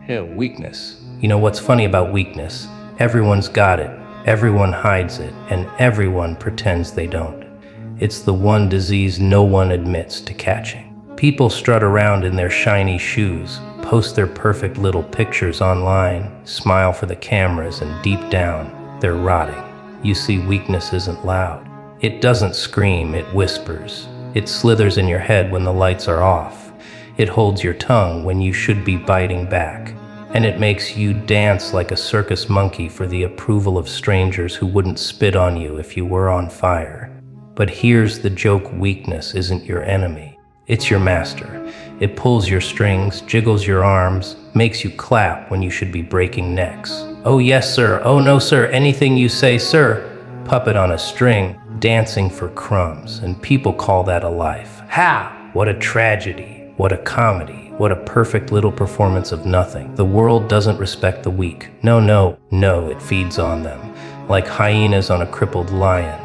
Yeah, weakness. You know what's funny about weakness? Everyone's got it, everyone hides it, and everyone pretends they don't. It's the one disease no one admits to catching. People strut around in their shiny shoes, post their perfect little pictures online, smile for the cameras, and deep down, they're rotting. You see, weakness isn't loud. It doesn't scream, it whispers. It slithers in your head when the lights are off. It holds your tongue when you should be biting back. And it makes you dance like a circus monkey for the approval of strangers who wouldn't spit on you if you were on fire. But here's the joke: weakness isn't your enemy. It's your master. It pulls your strings, jiggles your arms, makes you clap when you should be breaking necks. Oh yes, sir. Oh no, sir. Anything you say, sir. Puppet on a string, dancing for crumbs. And people call that a life. Ha! What a tragedy. What a comedy. What a perfect little performance of nothing. The world doesn't respect the weak. No, it feeds on them. Like hyenas on a crippled lion.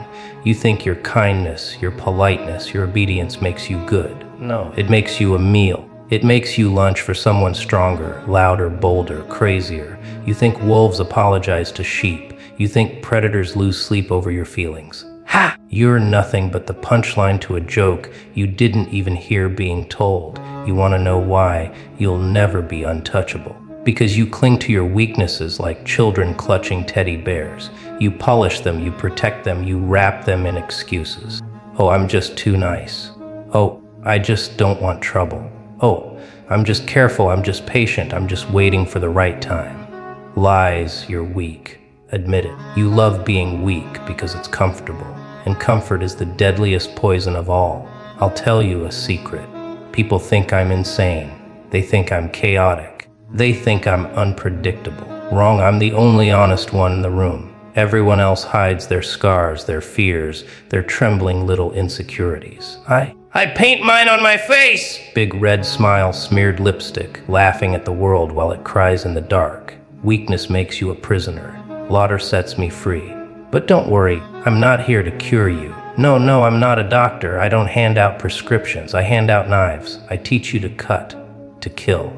You think your kindness, your politeness, your obedience makes you good. No, it makes you a meal. It makes you lunch for someone stronger, louder, bolder, crazier. You think wolves apologize to sheep. You think predators lose sleep over your feelings. Ha! You're nothing but the punchline to a joke you didn't even hear being told. You want to know why? You'll never be untouchable. Because you cling to your weaknesses like children clutching teddy bears. You polish them, you protect them, you wrap them in excuses. Oh, I'm just too nice. Oh, I just don't want trouble. Oh, I'm just careful, I'm just patient, I'm just waiting for the right time. Lies, you're weak. Admit it. You love being weak because it's comfortable. And comfort is the deadliest poison of all. I'll tell you a secret. People think I'm insane. They think I'm chaotic. They think I'm unpredictable. Wrong, I'm the only honest one in the room. Everyone else hides their scars, their fears, their trembling little insecurities. I paint mine on my face! Big red smile, smeared lipstick, laughing at the world while it cries in the dark. Weakness makes you a prisoner. Laughter sets me free. But don't worry, I'm not here to cure you. No, I'm not a doctor. I don't hand out prescriptions. I hand out knives. I teach you to cut, to kill,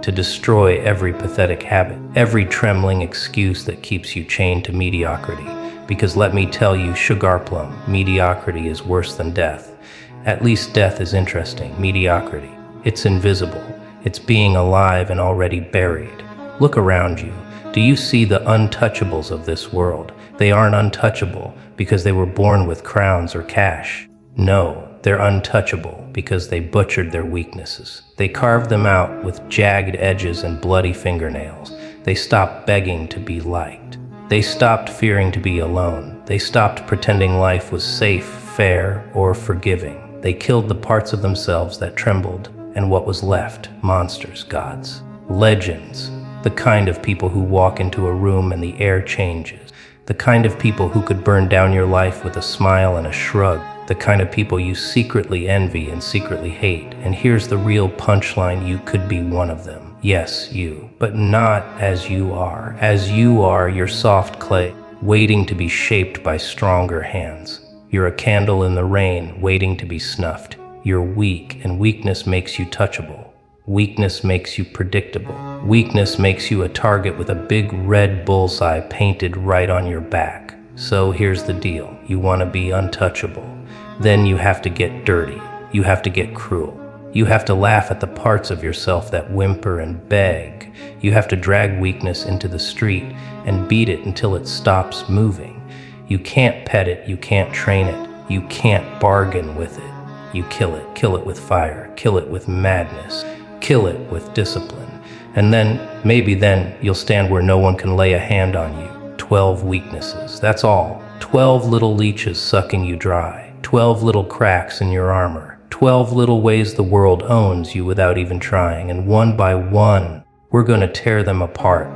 to destroy every pathetic habit, every trembling excuse that keeps you chained to mediocrity. Because let me tell you, sugar plum, mediocrity is worse than death. At least death is interesting. Mediocrity, it's invisible. It's being alive and already buried. Look around you. Do you see the untouchables of this world? They aren't untouchable because they were born with crowns or cash. No, they're untouchable because they butchered their weaknesses. They carved them out with jagged edges and bloody fingernails. They stopped begging to be liked. They stopped fearing to be alone. They stopped pretending life was safe, fair, or forgiving. They killed the parts of themselves that trembled, and what was left? Monsters, gods, legends. The kind of people who walk into a room and the air changes. The kind of people who could burn down your life with a smile and a shrug. The kind of people you secretly envy and secretly hate. And here's the real punchline: you could be one of them. Yes, you. But not as you are. As you are, you're soft clay, waiting to be shaped by stronger hands. You're a candle in the rain, waiting to be snuffed. You're weak, and weakness makes you touchable. Weakness makes you predictable. Weakness makes you a target with a big red bullseye painted right on your back. So here's the deal. You want to be untouchable. Then you have to get dirty. You have to get cruel. You have to laugh at the parts of yourself that whimper and beg. You have to drag weakness into the street and beat it until it stops moving. You can't pet it. You can't train it. You can't bargain with it. You kill it. Kill it with fire. Kill it with madness. Kill it with discipline. And then, maybe then, you'll stand where no one can lay a hand on you. 12 weaknesses, that's all. 12 little leeches sucking you dry. 12 little cracks in your armor. 12 little ways the world owns you without even trying. And one by one, we're going to tear them apart.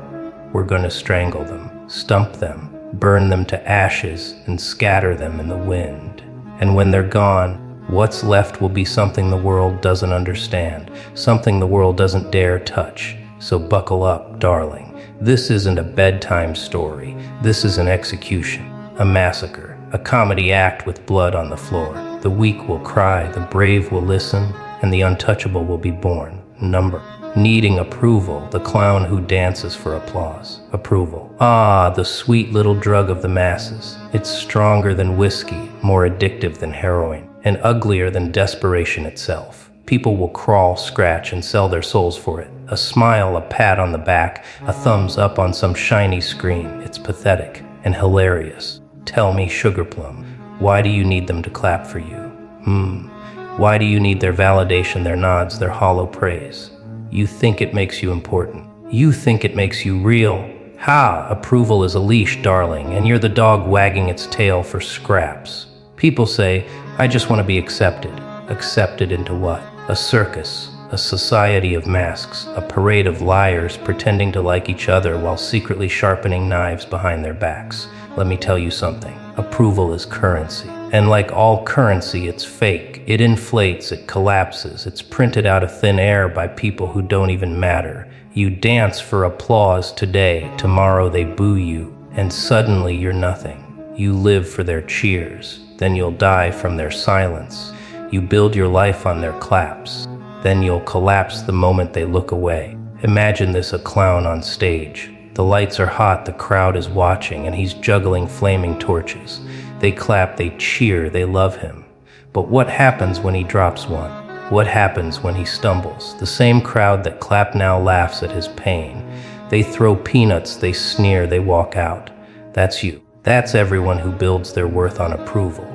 We're going to strangle them, stump them, burn them to ashes, and scatter them in the wind. And when they're gone, what's left will be something the world doesn't understand, something the world doesn't dare touch. So buckle up, darling. This isn't a bedtime story. This is an execution, a massacre, a comedy act with blood on the floor. The weak will cry, the brave will listen, and the untouchable will be born. Number needing approval, the clown who dances for applause. Approval. Ah, the sweet little drug of the masses. It's stronger than whiskey, more addictive than heroin, and uglier than desperation itself. People will crawl, scratch, and sell their souls for it. A smile, a pat on the back, a thumbs up on some shiny screen. It's pathetic and hilarious. Tell me, Sugar Plum, why do you need them to clap for you? Why do you need their validation, their nods, their hollow praise? You think it makes you important. You think it makes you real. Ha! Approval is a leash, darling, and you're the dog wagging its tail for scraps. People say, I just want to be accepted. Accepted into what? A circus, a society of masks, a parade of liars pretending to like each other while secretly sharpening knives behind their backs. Let me tell you something. Approval is currency. And like all currency, it's fake. It inflates, it collapses, it's printed out of thin air by people who don't even matter. You dance for applause today, tomorrow they boo you, and suddenly you're nothing. You live for their cheers, then you'll die from their silence. You build your life on their claps, then you'll collapse the moment they look away. Imagine this, a clown on stage. The lights are hot, the crowd is watching, and he's juggling flaming torches. They clap, they cheer, they love him. But what happens when he drops one? What happens when he stumbles? The same crowd that clapped now laughs at his pain. They throw peanuts, they sneer, they walk out. That's you. That's everyone who builds their worth on approval.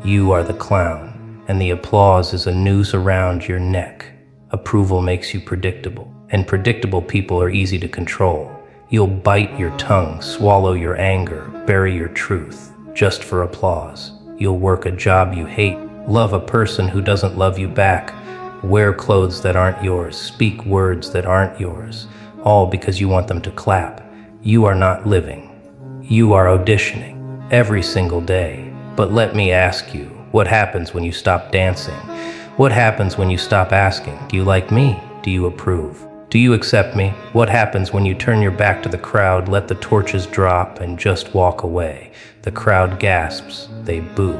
You are the clown, and the applause is a noose around your neck. Approval makes you predictable, and predictable people are easy to control. You'll bite your tongue, swallow your anger, bury your truth, just for applause. You'll work a job you hate, love a person who doesn't love you back, wear clothes that aren't yours, speak words that aren't yours, all because you want them to clap. You are not living. You are auditioning every single day. But let me ask you, what happens when you stop dancing? What happens when you stop asking, do you like me? Do you approve? Do you accept me? What happens when you turn your back to the crowd, let the torches drop, and just walk away? The crowd gasps, they boo,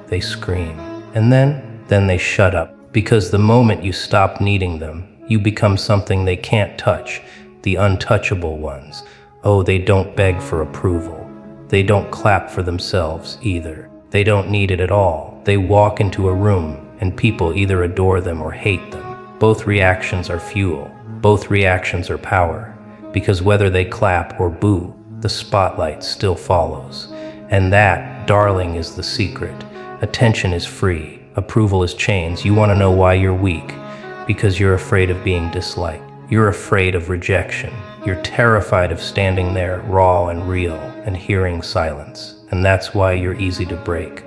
they scream, and then they shut up. Because the moment you stop needing them, you become something they can't touch, the untouchable ones. Oh, they don't beg for approval. They don't clap for themselves either. They don't need it at all. They walk into a room, and people either adore them or hate them. Both reactions are fuel. Both reactions are power, because whether they clap or boo, the spotlight still follows. And that, darling, is the secret. Attention is free, approval is chains. You want to know why you're weak? Because you're afraid of being disliked. You're afraid of rejection. You're terrified of standing there, raw and real, and hearing silence. And that's why you're easy to break.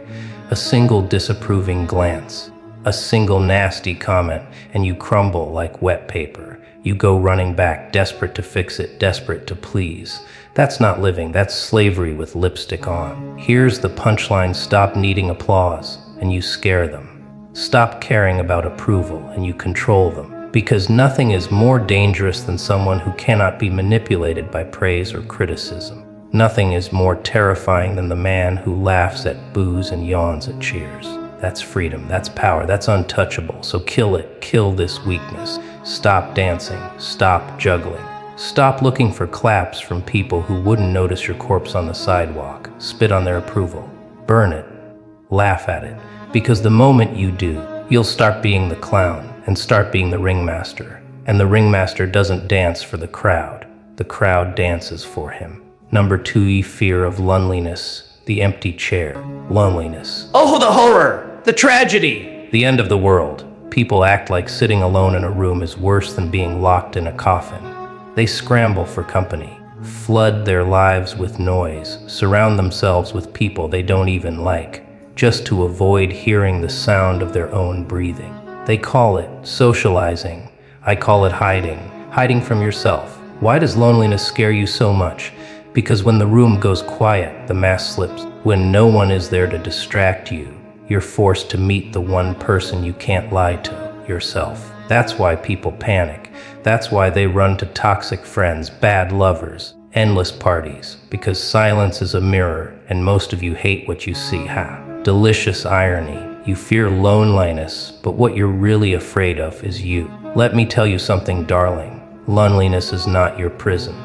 A single disapproving glance, a single nasty comment, and you crumble like wet paper. You go running back, desperate to fix it, desperate to please. That's not living, that's slavery with lipstick on. Here's the punchline: stop needing applause, and you scare them. Stop caring about approval, and you control them. Because nothing is more dangerous than someone who cannot be manipulated by praise or criticism. Nothing is more terrifying than the man who laughs at boos and yawns at cheers. That's freedom, that's power, that's untouchable. So kill it, kill this weakness. Stop dancing, stop juggling. Stop looking for claps from people who wouldn't notice your corpse on the sidewalk. Spit on their approval. Burn it. Laugh at it. Because the moment you do, you'll start being the clown and start being the ringmaster. And the ringmaster doesn't dance for the crowd dances for him. Number 2, fear of loneliness, the empty chair, loneliness. Oh, the horror, the tragedy, the end of the world. People act like sitting alone in a room is worse than being locked in a coffin. They scramble for company, flood their lives with noise, surround themselves with people they don't even like, just to avoid hearing the sound of their own breathing. They call it socializing. I call it hiding from yourself. Why does loneliness scare you so much? Because when the room goes quiet, the mask slips. When no one is there to distract you, you're forced to meet the one person you can't lie to, yourself. That's why people panic. That's why they run to toxic friends, bad lovers, endless parties. Because silence is a mirror, and most of you hate what you see. Delicious irony. You fear loneliness, but what you're really afraid of is you. Let me tell you something, darling. Loneliness is not your prison,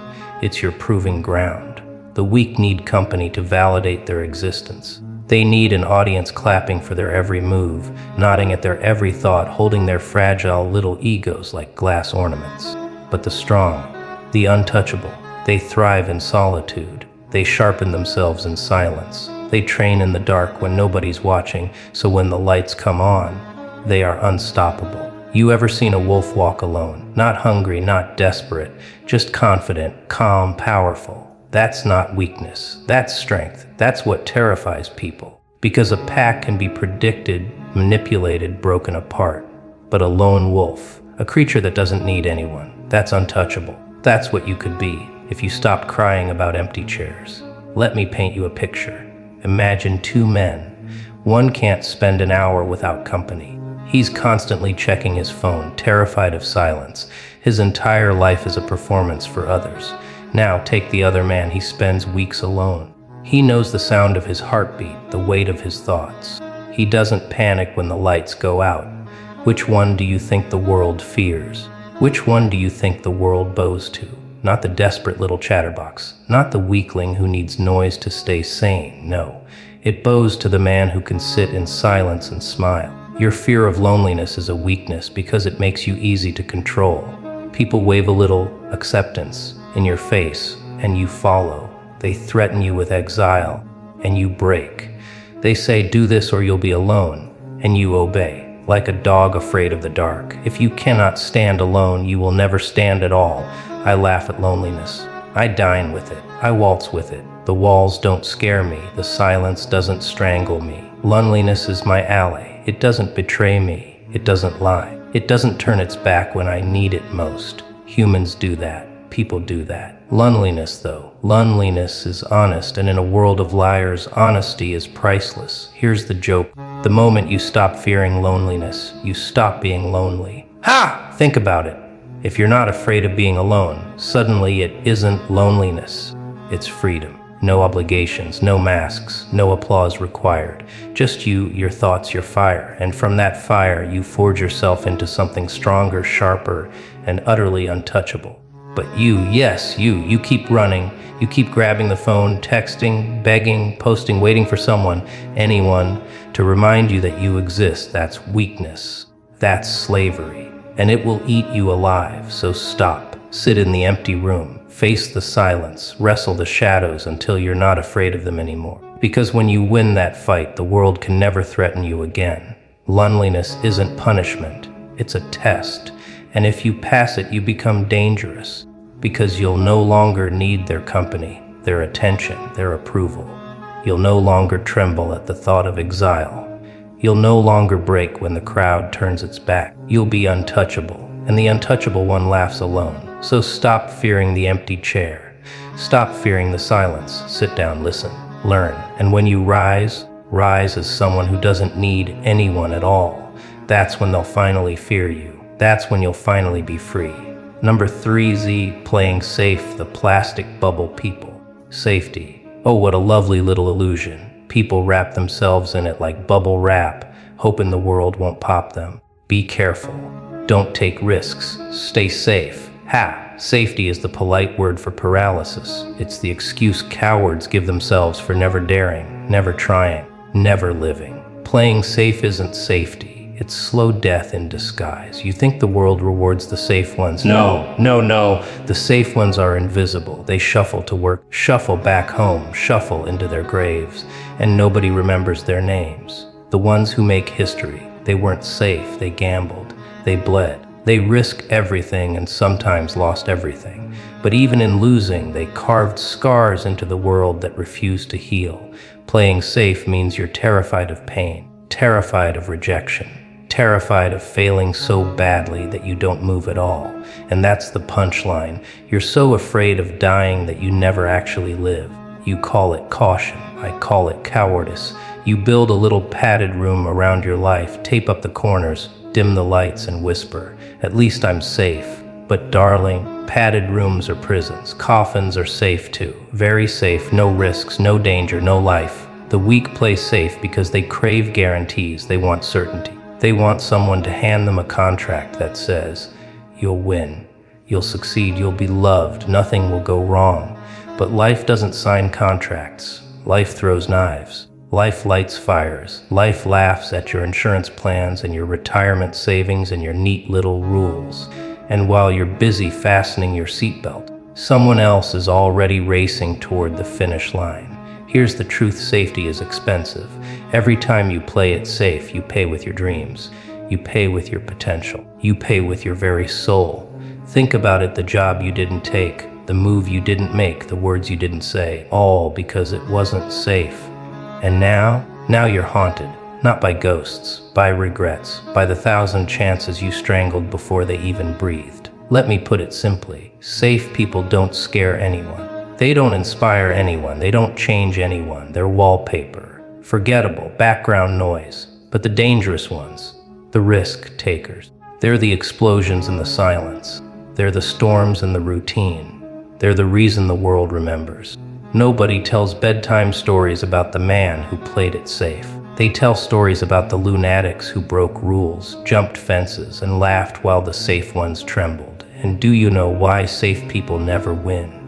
it's your proving ground. The weak need company to validate their existence. They need an audience clapping for their every move, nodding at their every thought, holding their fragile little egos like glass ornaments. But the strong, the untouchable, they thrive in solitude. They sharpen themselves in silence. They train in the dark when nobody's watching, so when the lights come on, they are unstoppable. You ever seen a wolf walk alone? Not hungry, not desperate, just confident, calm, powerful. That's not weakness. That's strength. That's what terrifies people. Because a pack can be predicted, manipulated, broken apart. But a lone wolf, a creature that doesn't need anyone, that's untouchable. That's what you could be if you stopped crying about empty chairs. Let me paint you a picture. Imagine two men. One can't spend an hour without company. He's constantly checking his phone, terrified of silence. His entire life is a performance for others. Now take the other man. He spends weeks alone. He knows the sound of his heartbeat, the weight of his thoughts. He doesn't panic when the lights go out. Which one do you think the world fears? Which one do you think the world bows to? Not the desperate little chatterbox, not the weakling who needs noise to stay sane. No, it bows to the man who can sit in silence and smile. Your fear of loneliness is a weakness because it makes you easy to control. People wave a little acceptance in your face and you follow. They threaten you with exile and you break. They say do this or you'll be alone and you obey, like a dog afraid of the dark. If you cannot stand alone, you will never stand at all. I laugh at loneliness. I dine with it. I waltz with it. The walls don't scare me. The silence doesn't strangle me. Loneliness is my ally. It doesn't betray me. It doesn't lie. It doesn't turn its back when I need it most. Humans do that. People do that. Loneliness, though. Loneliness is honest, and in a world of liars, honesty is priceless. Here's the joke. The moment you stop fearing loneliness, you stop being lonely. Ha! Think about it. If you're not afraid of being alone, suddenly it isn't loneliness. It's freedom. No obligations, no masks, no applause required. Just you, your thoughts, your fire. And from that fire, you forge yourself into something stronger, sharper, and utterly untouchable. But you, yes, you keep running. You keep grabbing the phone, texting, begging, posting, waiting for someone, anyone, to remind you that you exist. That's weakness. That's slavery. And it will eat you alive, so stop. Sit in the empty room. Face the silence, wrestle the shadows until you're not afraid of them anymore. Because when you win that fight, the world can never threaten you again. Loneliness isn't punishment, it's a test. And if you pass it, you become dangerous. Because you'll no longer need their company, their attention, their approval. You'll no longer tremble at the thought of exile. You'll no longer break when the crowd turns its back. You'll be untouchable, and the untouchable one laughs alone. So stop fearing the empty chair. Stop fearing the silence. Sit down, listen, learn. And when you rise as someone who doesn't need anyone at all. That's when they'll finally fear you. That's when you'll finally be free. Number 3Z, playing safe, the plastic bubble people. Safety. Oh, what a lovely little illusion. People wrap themselves in it like bubble wrap, hoping the world won't pop them. Be careful. Don't take risks. Stay safe. Ha! Safety is the polite word for paralysis. It's the excuse cowards give themselves for never daring, never trying, never living. Playing safe isn't safety. It's slow death in disguise. You think the world rewards the safe ones? No. The safe ones are invisible. They shuffle to work, shuffle back home, shuffle into their graves, and nobody remembers their names. The ones who make history. They weren't safe. They gambled. They bled. They risked everything and sometimes lost everything. But even in losing, they carved scars into the world that refused to heal. Playing safe means you're terrified of pain, terrified of rejection, terrified of failing so badly that you don't move at all. And that's the punchline. You're so afraid of dying that you never actually live. You call it caution. I call it cowardice. You build a little padded room around your life, tape up the corners, dim the lights, and whisper, "At least I'm safe." But darling, padded rooms are prisons. Coffins are safe too. Very safe, no risks, no danger, no life. The weak play safe because they crave guarantees. They want certainty. They want someone to hand them a contract that says, "You'll win. You'll succeed, you'll be loved, nothing will go wrong. But life doesn't sign contracts. Life throws knives. Life lights fires. Life laughs at your insurance plans and your retirement savings and your neat little rules. And while you're busy fastening your seatbelt, someone else is already racing toward the finish line. Here's the truth: safety is expensive. Every time you play it safe, you pay with your dreams. You pay with your potential. You pay with your very soul. Think about it: the job you didn't take, the move you didn't make, the words you didn't say, all because it wasn't safe. And now you're haunted, not by ghosts, by regrets, by the 1,000 chances you strangled before they even breathed. Let me put it simply: safe people don't scare anyone. They don't inspire anyone. They don't change anyone. They're wallpaper, forgettable, background noise. But the dangerous ones, the risk takers, they're the explosions in the silence. They're the storms in the routine. They're the reason the world remembers. Nobody tells bedtime stories about the man who played it safe. They tell stories about the lunatics who broke rules, jumped fences, and laughed while the safe ones trembled. And do you know why safe people never win?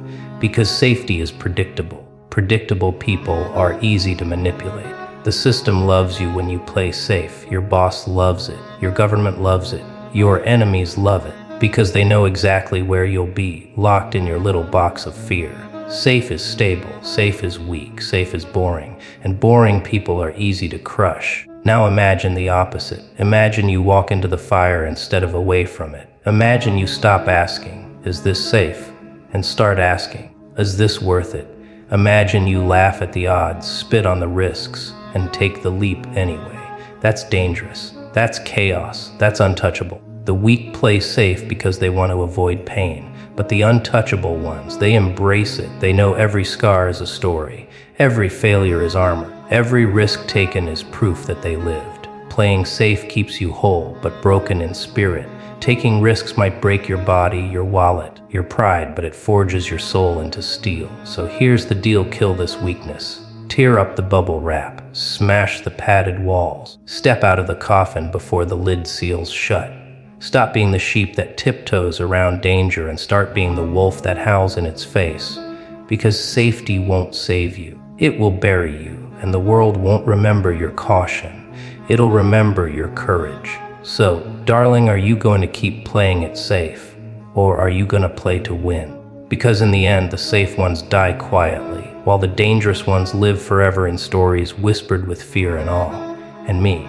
Because safety is predictable. Predictable people are easy to manipulate. The system loves you when you play safe. Your boss loves it. Your government loves it. Your enemies love it because they know exactly where you'll be, locked in your little box of fear. Safe is stable, safe is weak, safe is boring, and boring people are easy to crush. Now imagine the opposite. Imagine you walk into the fire instead of away from it. Imagine you stop asking, "Is this safe?" and start asking, "Is this worth it?" Imagine you laugh at the odds, spit on the risks, and take the leap anyway. That's dangerous. That's chaos. That's untouchable. The weak play safe because they want to avoid pain. But the untouchable ones, they embrace it. They know every scar is a story. Every failure is armor. Every risk taken is proof that they lived. Playing safe keeps you whole, but broken in spirit. Taking risks might break your body, your wallet, your pride, but it forges your soul into steel. So here's the deal: kill this weakness. Tear up the bubble wrap. Smash the padded walls. Step out of the coffin before the lid seals shut. Stop being the sheep that tiptoes around danger and start being the wolf that howls in its face. Because safety won't save you. It will bury you, and the world won't remember your caution. It'll remember your courage. So, darling, are you going to keep playing it safe? Or are you going to play to win? Because in the end, the safe ones die quietly, while the dangerous ones live forever in stories whispered with fear and awe. And me,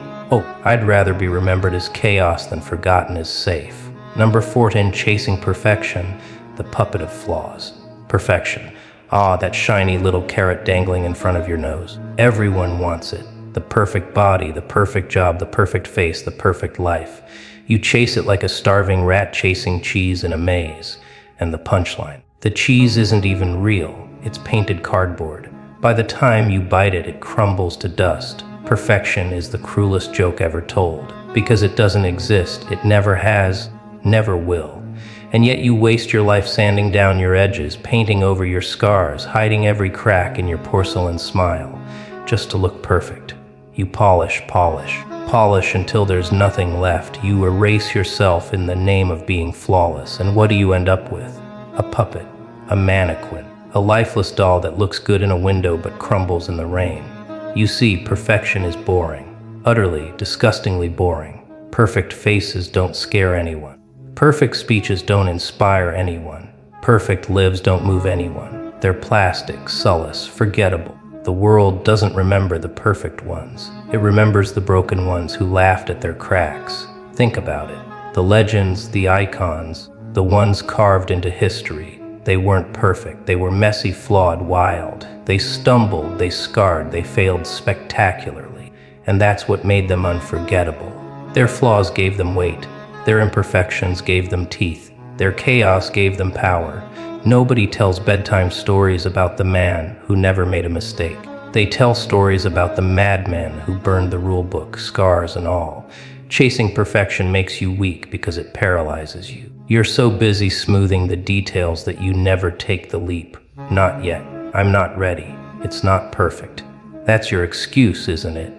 I'd rather be remembered as chaos than forgotten as safe. Number 14, chasing perfection, the puppet of flaws. Perfection. That shiny little carrot dangling in front of your nose. Everyone wants it. The perfect body, the perfect job, the perfect face, the perfect life. You chase it like a starving rat chasing cheese in a maze. And the punchline: the cheese isn't even real. It's painted cardboard. By the time you bite it, it crumbles to dust. Perfection is the cruelest joke ever told, because it doesn't exist, it never has, never will. And yet you waste your life sanding down your edges, painting over your scars, hiding every crack in your porcelain smile, just to look perfect. You polish until there's nothing left. You erase yourself in the name of being flawless, and what do you end up with? A puppet, a mannequin, a lifeless doll that looks good in a window but crumbles in the rain. You see, perfection is boring. Utterly, disgustingly boring. Perfect faces don't scare anyone. Perfect speeches don't inspire anyone. Perfect lives don't move anyone. They're plastic, soulless, forgettable. The world doesn't remember the perfect ones. It remembers the broken ones who laughed at their cracks. Think about it. The legends, the icons, the ones carved into history. They weren't perfect. They were messy, flawed, wild. They stumbled, they scarred, they failed spectacularly. And that's what made them unforgettable. Their flaws gave them weight. Their imperfections gave them teeth. Their chaos gave them power. Nobody tells bedtime stories about the man who never made a mistake. They tell stories about the madman who burned the rule book, scars and all. Chasing perfection makes you weak because it paralyzes you. You're so busy smoothing the details that you never take the leap. Not yet. I'm not ready. It's not perfect. That's your excuse, isn't it?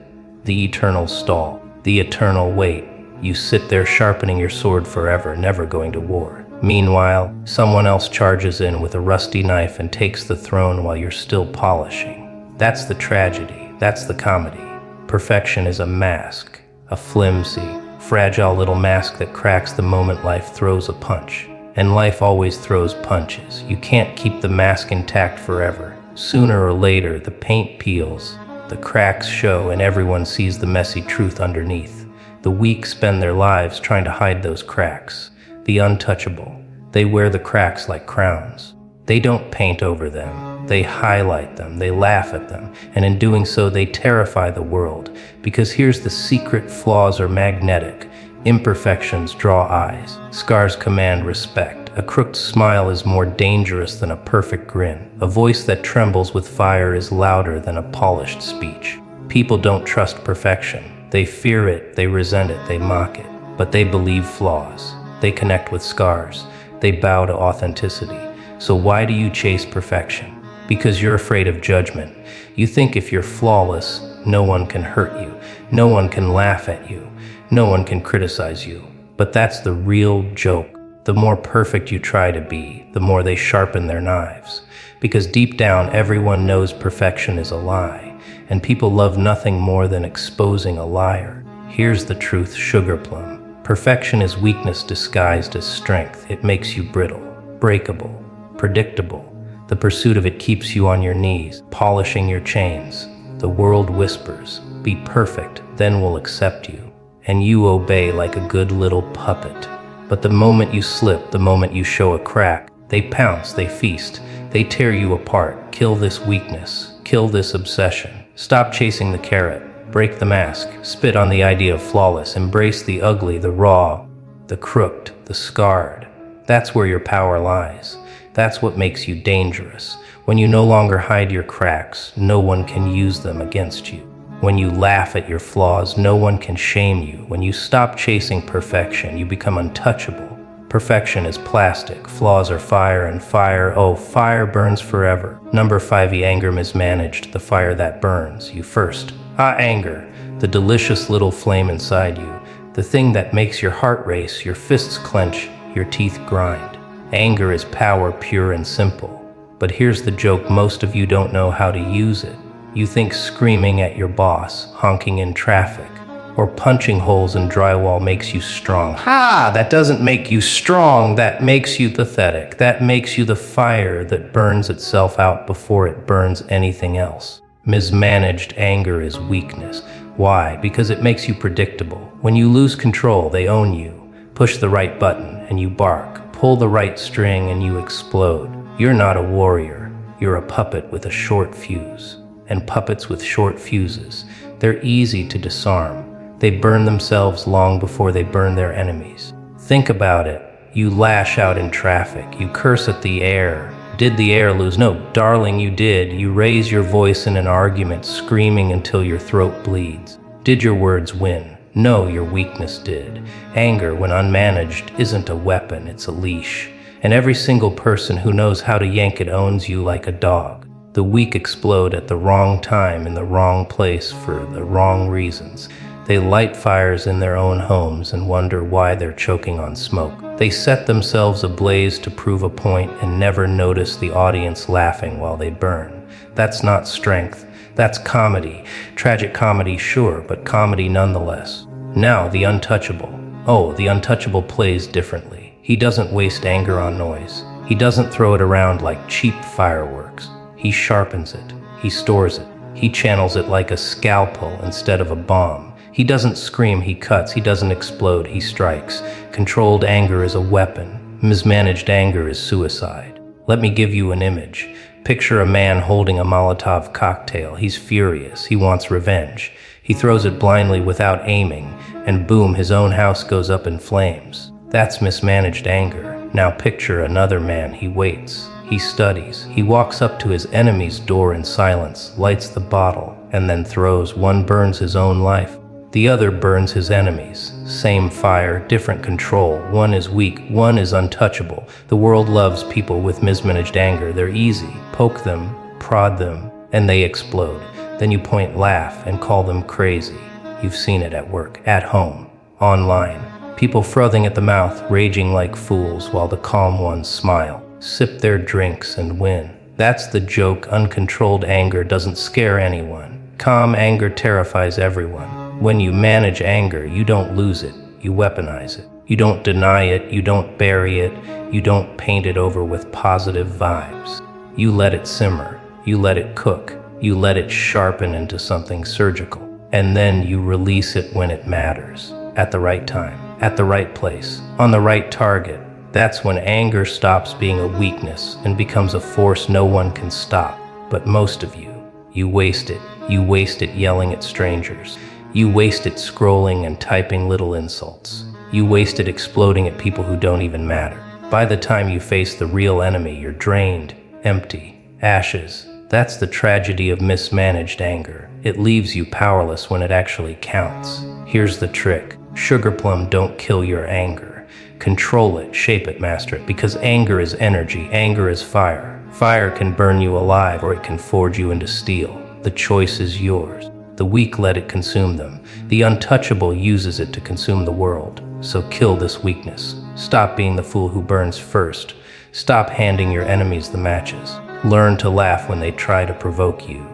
The eternal stall. The eternal wait. You sit there sharpening your sword forever, never going to war. Meanwhile, someone else charges in with a rusty knife and takes the throne while you're still polishing. That's the tragedy. That's the comedy. Perfection is a mask, a flimsy, fragile little mask that cracks the moment life throws a punch. And life always throws punches. You can't keep the mask intact forever. Sooner or later, the paint peels, the cracks show, and everyone sees the messy truth underneath. The weak spend their lives trying to hide those cracks. The untouchable, they wear the cracks like crowns. They don't paint over them. They highlight them. They laugh at them. And in doing so, they terrify the world. Because here's the secret: flaws are magnetic. Imperfections draw eyes. Scars command respect. A crooked smile is more dangerous than a perfect grin. A voice that trembles with fire is louder than a polished speech. People don't trust perfection. They fear it, they resent it, they mock it. But they believe flaws. They connect with scars. They bow to authenticity. So why do you chase perfection? Because you're afraid of judgment. You think if you're flawless, no one can hurt you. No one can laugh at you. No one can criticize you. But that's the real joke. The more perfect you try to be, the more they sharpen their knives. Because deep down, everyone knows perfection is a lie, and people love nothing more than exposing a liar. Here's the truth, sugar plum. Perfection is weakness disguised as strength. It makes you brittle, breakable, predictable. The pursuit of it keeps you on your knees, polishing your chains. The world whispers, "Be perfect, then we'll accept you." And you obey like a good little puppet. But the moment you slip, the moment you show a crack, they pounce, they feast, they tear you apart. Kill this weakness, kill this obsession. Stop chasing the carrot, break the mask, spit on the idea of flawless, embrace the ugly, the raw, the crooked, the scarred. That's where your power lies. That's what makes you dangerous. When you no longer hide your cracks, no one can use them against you. When you laugh at your flaws, no one can shame you. When you stop chasing perfection, you become untouchable. Perfection is plastic, flaws are fire, and fire, oh, fire burns forever. Number 5, anger mismanaged, the fire that burns you first. Anger, the delicious little flame inside you, the thing that makes your heart race, your fists clench, your teeth grind. Anger is power, pure and simple. But here's the joke: most of you don't know how to use it. You think screaming at your boss, honking in traffic, or punching holes in drywall makes you strong. That doesn't make you strong. That makes you pathetic. That makes you the fire that burns itself out before it burns anything else. Mismanaged anger is weakness. Why? Because it makes you predictable. When you lose control, they own you. Push the right button and you bark. Pull the right string and you explode. You're not a warrior. You're a puppet with a short fuse. And puppets with short fuses, they're easy to disarm. They burn themselves long before they burn their enemies. Think about it. You lash out in traffic. You curse at the air. Did the air lose? No, darling, you did. You raise your voice in an argument, screaming until your throat bleeds. Did your words win? No, your weakness did. Anger, when unmanaged, isn't a weapon, it's a leash. And every single person who knows how to yank it owns you like a dog. The weak explode at the wrong time in the wrong place for the wrong reasons. They light fires in their own homes and wonder why they're choking on smoke. They set themselves ablaze to prove a point and never notice the audience laughing while they burn. That's not strength. That's comedy. Tragic comedy, sure, but comedy nonetheless. Now, the untouchable. Oh, the untouchable plays differently. He doesn't waste anger on noise. He doesn't throw it around like cheap fireworks. He sharpens it. He stores it. He channels it like a scalpel instead of a bomb. He doesn't scream, he cuts. He doesn't explode, he strikes. Controlled anger is a weapon. Mismanaged anger is suicide. Let me give you an image. Picture a man holding a Molotov cocktail. He's furious. He wants revenge. He throws it blindly without aiming, and boom, his own house goes up in flames. That's mismanaged anger. Now picture another man. He waits. He studies. He walks up to his enemy's door in silence, lights the bottle, and then throws. One burns his own life. The other burns his enemy's. Same fire, different control. One is weak, one is untouchable. The world loves people with mismanaged anger. They're easy. Poke them, prod them, and they explode. Then you point, laugh, and call them crazy. You've seen it at work, at home, online. People frothing at the mouth, raging like fools, while the calm ones smile, sip their drinks and win. That's the joke. Uncontrolled anger doesn't scare anyone. Calm anger terrifies everyone. When you manage anger, you don't lose it, you weaponize it. You don't deny it, you don't bury it, you don't paint it over with positive vibes. You let it simmer, you let it cook, you let it sharpen into something surgical. And then you release it when it matters, at the right time, at the right place, on the right target. That's when anger stops being a weakness and becomes a force no one can stop. But most of you waste it. You waste it yelling at strangers. You waste it scrolling and typing little insults. You waste it exploding at people who don't even matter. By the time you face the real enemy, you're drained, empty, ashes. That's the tragedy of mismanaged anger. It leaves you powerless when it actually counts. Here's the trick. Sugar plum, don't kill your anger. Control it, shape it, master it, because anger is energy, anger is fire. Fire can burn you alive or it can forge you into steel. The choice is yours. The weak let it consume them. The untouchable uses it to consume the world. So kill this weakness. Stop being the fool who burns first. Stop handing your enemies the matches. Learn to laugh when they try to provoke you.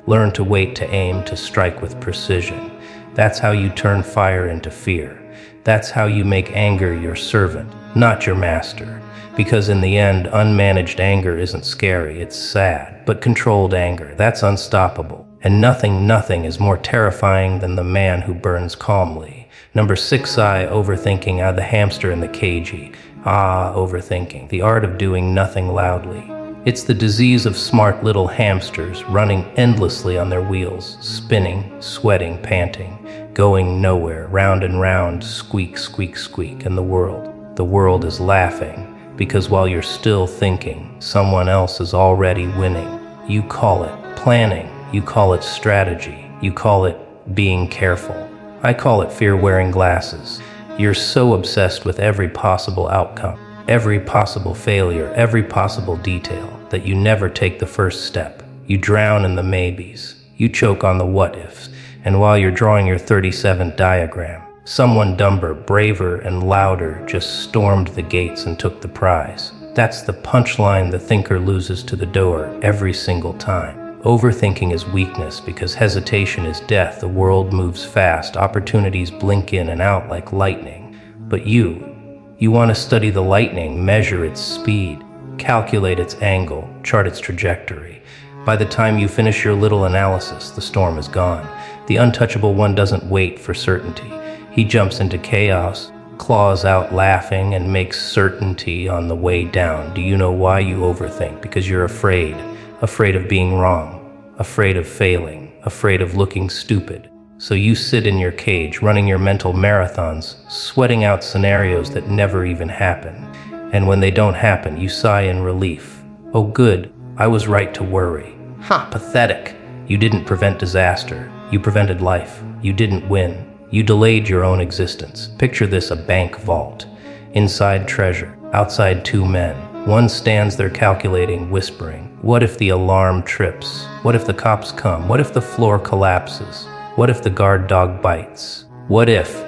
Learn to wait, to aim, to strike with precision. That's how you turn fire into fear. That's how you make anger your servant, not your master. Because in the end, unmanaged anger isn't scary, it's sad. But controlled anger, that's unstoppable. And nothing is more terrifying than the man who burns calmly. Number 6, overthinking, the hamster in the cagey. Overthinking, the art of doing nothing loudly. It's the disease of smart little hamsters running endlessly on their wheels, spinning, sweating, panting, going nowhere, round and round, squeak, squeak, squeak, and the world is laughing, because while you're still thinking, someone else is already winning. You call it planning, you call it strategy, you call it being careful. I call it fear-wearing glasses. You're so obsessed with every possible outcome, every possible failure, every possible detail, that you never take the first step. You drown in the maybes. You choke on the what-ifs. And while you're drawing your 37th diagram, someone dumber, braver, and louder just stormed the gates and took the prize. That's the punchline the thinker loses to the doer every single time. Overthinking is weakness because hesitation is death. The world moves fast. Opportunities blink in and out like lightning. But you want to study the lightning, measure its speed, calculate its angle, chart its trajectory. By the time you finish your little analysis, the storm is gone. The untouchable one doesn't wait for certainty. He jumps into chaos, claws out laughing, and makes certainty on the way down. Do you know why you overthink? Because you're afraid of being wrong, afraid of failing, afraid of looking stupid. So you sit in your cage, running your mental marathons, sweating out scenarios that never even happen. And when they don't happen, you sigh in relief. Oh good, I was right to worry. Pathetic. You didn't prevent disaster. You prevented life. You didn't win. You delayed your own existence. Picture this, a bank vault. Inside treasure, outside 2 men. One stands there calculating, whispering, what if the alarm trips? What if the cops come? What if the floor collapses? What if the guard dog bites? What if?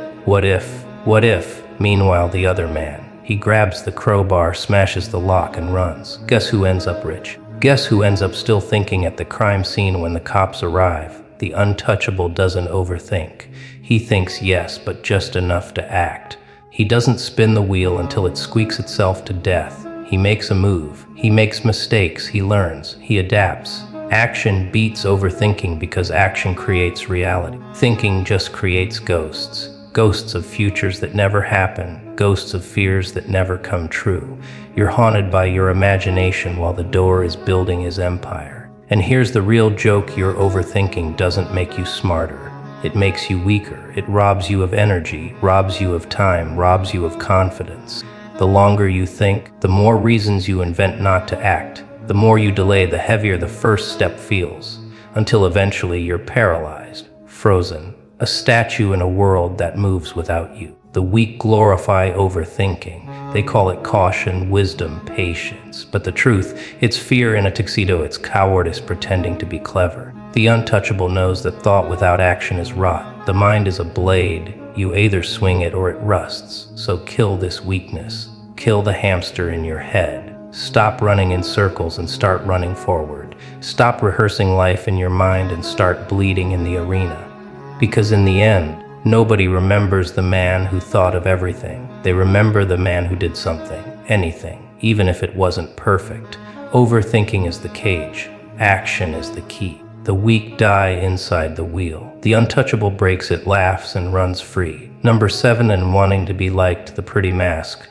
Meanwhile, the other man, he grabs the crowbar, smashes the lock, and runs. Guess who ends up rich? Guess who ends up still thinking at the crime scene when the cops arrive? The untouchable doesn't overthink. He thinks yes, but just enough to act. He doesn't spin the wheel until it squeaks itself to death. He makes a move. He makes mistakes. He learns. He adapts. Action beats overthinking because action creates reality. Thinking just creates ghosts. Ghosts of futures that never happen. Ghosts of fears that never come true. You're haunted by your imagination while the door is building his empire. And here's the real joke, your overthinking doesn't make you smarter. It makes you weaker. It robs you of energy, robs you of time, robs you of confidence. The longer you think, the more reasons you invent not to act. The more you delay, the heavier the first step feels, until eventually you're paralyzed, frozen, a statue in a world that moves without you. The weak glorify overthinking. They call it caution, wisdom, patience. But the truth, it's fear in a tuxedo, it's cowardice pretending to be clever. The untouchable knows that thought without action is rot. The mind is a blade. You either swing it or it rusts. So kill this weakness. Kill the hamster in your head. Stop running in circles and start running forward. Stop rehearsing life in your mind and start bleeding in the arena. Because in the end, nobody remembers the man who thought of everything. They remember the man who did something, anything, even if it wasn't perfect. Overthinking is the cage. Action is the key. The weak die inside the wheel. The untouchable breaks it, laughs, and runs free. Number 7, and wanting to be liked, the pretty mask.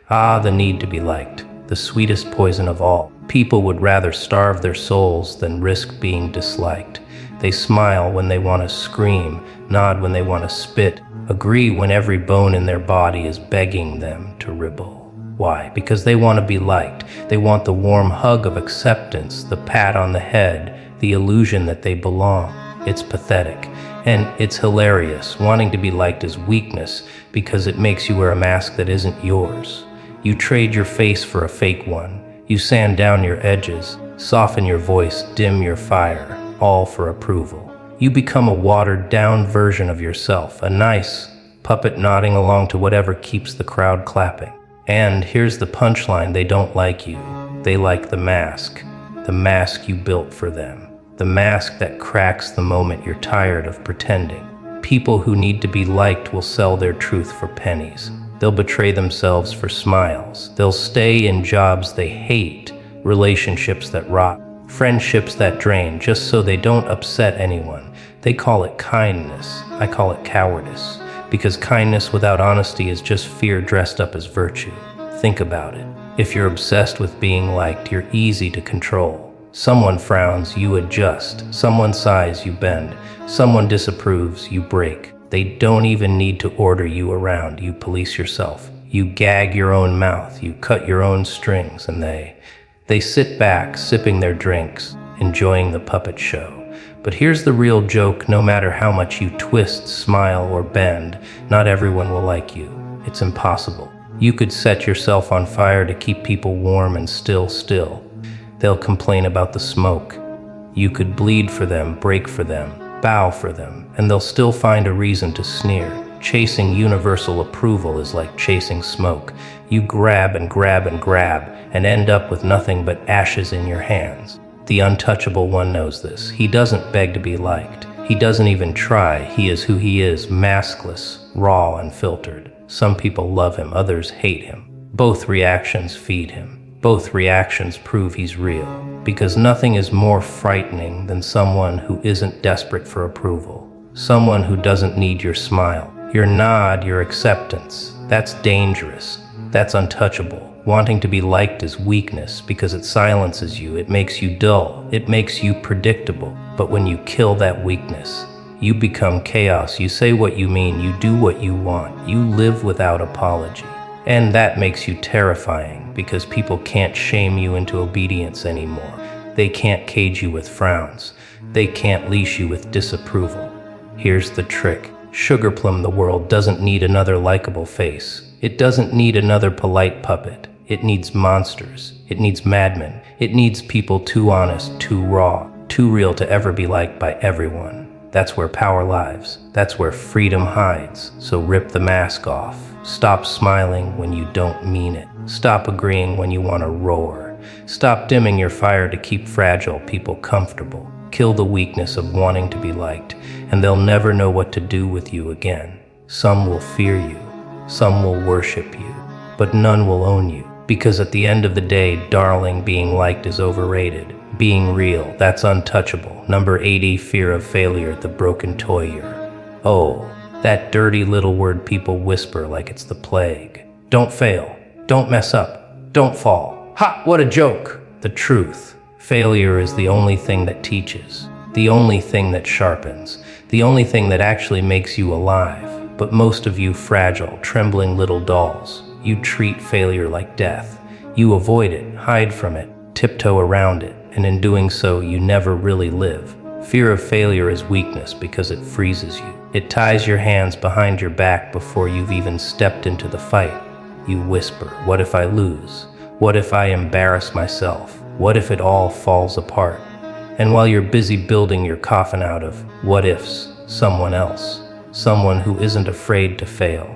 Ah, the need to be liked. The sweetest poison of all. People would rather starve their souls than risk being disliked. They smile when they want to scream, nod when they want to spit, agree when every bone in their body is begging them to ribble. Why? Because they want to be liked. They want the warm hug of acceptance, the pat on the head, the illusion that they belong. It's pathetic. And it's hilarious. Wanting to be liked is weakness because it makes you wear a mask that isn't yours. You trade your face for a fake one. You sand down your edges, soften your voice, dim your fire, all for approval. You become a watered-down version of yourself, a nice puppet nodding along to whatever keeps the crowd clapping. And here's the punchline: they don't like you. They like the mask you built for them. The mask that cracks the moment you're tired of pretending. People who need to be liked will sell their truth for pennies. They'll betray themselves for smiles. They'll stay in jobs they hate, relationships that rot, friendships that drain, just so they don't upset anyone. They call it kindness. I call it cowardice. Because kindness without honesty is just fear dressed up as virtue. Think about it. If you're obsessed with being liked, you're easy to control. Someone frowns, you adjust. Someone sighs, you bend. Someone disapproves, you break. They don't even need to order you around. You police yourself. You gag your own mouth. You cut your own strings, and they sit back, sipping their drinks, enjoying the puppet show. But here's the real joke: no matter how much you twist, smile, or bend, not everyone will like you. It's impossible. You could set yourself on fire to keep people warm and still. They'll complain about the smoke. You could bleed for them, break for them, bow for them, and they'll still find a reason to sneer. Chasing universal approval is like chasing smoke. You grab and grab and grab and end up with nothing but ashes in your hands. The untouchable one knows this. He doesn't beg to be liked. He doesn't even try. He is who he is, maskless, raw, unfiltered. Some people love him, others hate him. Both reactions feed him. Both reactions prove he's real. Because nothing is more frightening than someone who isn't desperate for approval. Someone who doesn't need your smile, your nod, your acceptance. That's dangerous. That's untouchable. Wanting to be liked is weakness because it silences you, it makes you dull, it makes you predictable. But when you kill that weakness, you become chaos. You say what you mean, you do what you want, you live without apology. And that makes you terrifying because people can't shame you into obedience anymore. They can't cage you with frowns. They can't leash you with disapproval. Here's the trick. Sugarplum the world doesn't need another likable face. It doesn't need another polite puppet. It needs monsters. It needs madmen. It needs people too honest, too raw, too real to ever be liked by everyone. That's where power lives. That's where freedom hides. So rip the mask off. Stop smiling when you don't mean it. Stop agreeing when you want to roar. Stop dimming your fire to keep fragile people comfortable. Kill the weakness of wanting to be liked, and they'll never know what to do with you again. Some will fear you. Some will worship you. But none will own you. Because at the end of the day, darling, being liked is overrated. Being real, that's untouchable. Number 80, fear of failure, the broken toyer. Oh, that dirty little word people whisper like it's the plague. Don't fail. Don't mess up. Don't fall. Ha! What a joke! The truth. Failure is the only thing that teaches. The only thing that sharpens. The only thing that actually makes you alive. But most of you fragile, trembling little dolls, you treat failure like death. You avoid it, hide from it, tiptoe around it, and in doing so, you never really live. Fear of failure is weakness because it freezes you. It ties your hands behind your back before you've even stepped into the fight. You whisper, what if I lose? What if I embarrass myself? What if it all falls apart? And while you're busy building your coffin out of what ifs, someone else someone who isn't afraid to fail,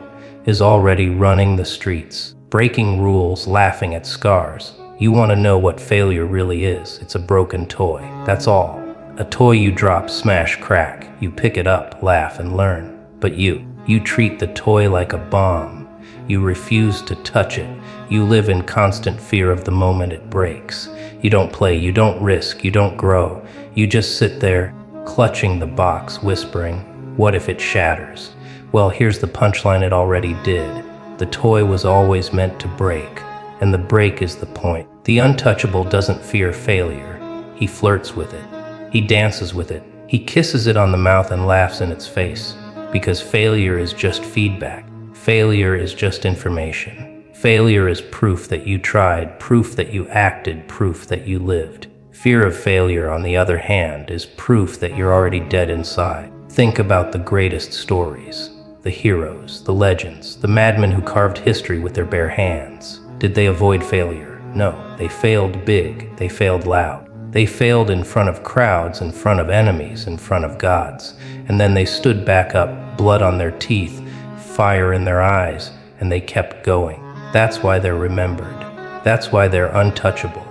is already running the streets, breaking rules, laughing at scars. You want to know what failure really is? It's a broken toy, that's all. A toy you drop, smash, crack. You pick it up, laugh, and learn. But you treat the toy like a bomb. You refuse to touch it. You live in constant fear of the moment it breaks. You don't play, you don't risk, you don't grow. You just sit there, clutching the box, whispering, what if it shatters? Well, here's the punchline: it already did. The toy was always meant to break, and the break is the point. The untouchable doesn't fear failure. He flirts with it. He dances with it. He kisses it on the mouth and laughs in its face. Because failure is just feedback. Failure is just information. Failure is proof that you tried, proof that you acted, proof that you lived. Fear of failure, on the other hand, is proof that you're already dead inside. Think about the greatest stories. The heroes, the legends, the madmen who carved history with their bare hands. Did they avoid failure? No, they failed big, they failed loud. They failed in front of crowds, in front of enemies, in front of gods. And then they stood back up, blood on their teeth, fire in their eyes, and they kept going. That's why they're remembered. That's why they're untouchable.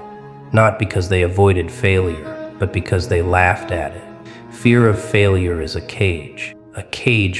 Not because they avoided failure, but because they laughed at it. Fear of failure is a cage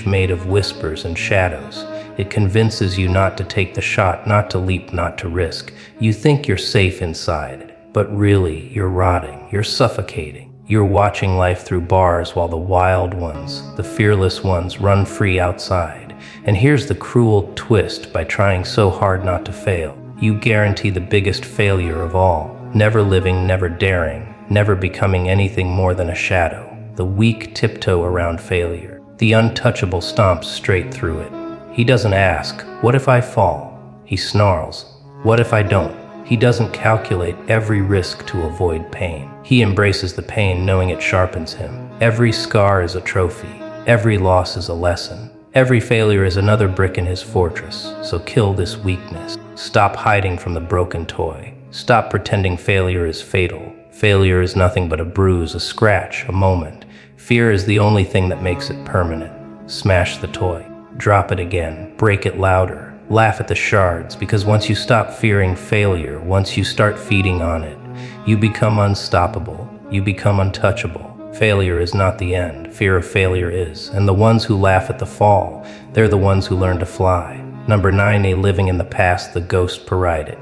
made of whispers and shadows. It convinces you not to take the shot, not to leap, not to risk. You think you're safe inside, but really you're rotting, you're suffocating. You're watching life through bars while the wild ones, the fearless ones, run free outside. And here's the cruel twist: by trying so hard not to fail, you guarantee the biggest failure of all. Never living, never daring, never becoming anything more than a shadow. The weak tiptoe around failure. The untouchable stomps straight through it. He doesn't ask, what if I fall? He snarls, what if I don't? He doesn't calculate every risk to avoid pain. He embraces the pain, knowing it sharpens him. Every scar is a trophy. Every loss is a lesson. Every failure is another brick in his fortress. So kill this weakness. Stop hiding from the broken toy. Stop pretending failure is fatal. Failure is nothing but a bruise, a scratch, a moment. Fear is the only thing that makes it permanent. Smash the toy. Drop it again. Break it louder. Laugh at the shards, because once you stop fearing failure, once you start feeding on it, you become unstoppable. You become untouchable. Failure is not the end. Fear of failure is. And the ones who laugh at the fall, they're the ones who learn to fly. Number 9, a living in the past, the ghost paraded.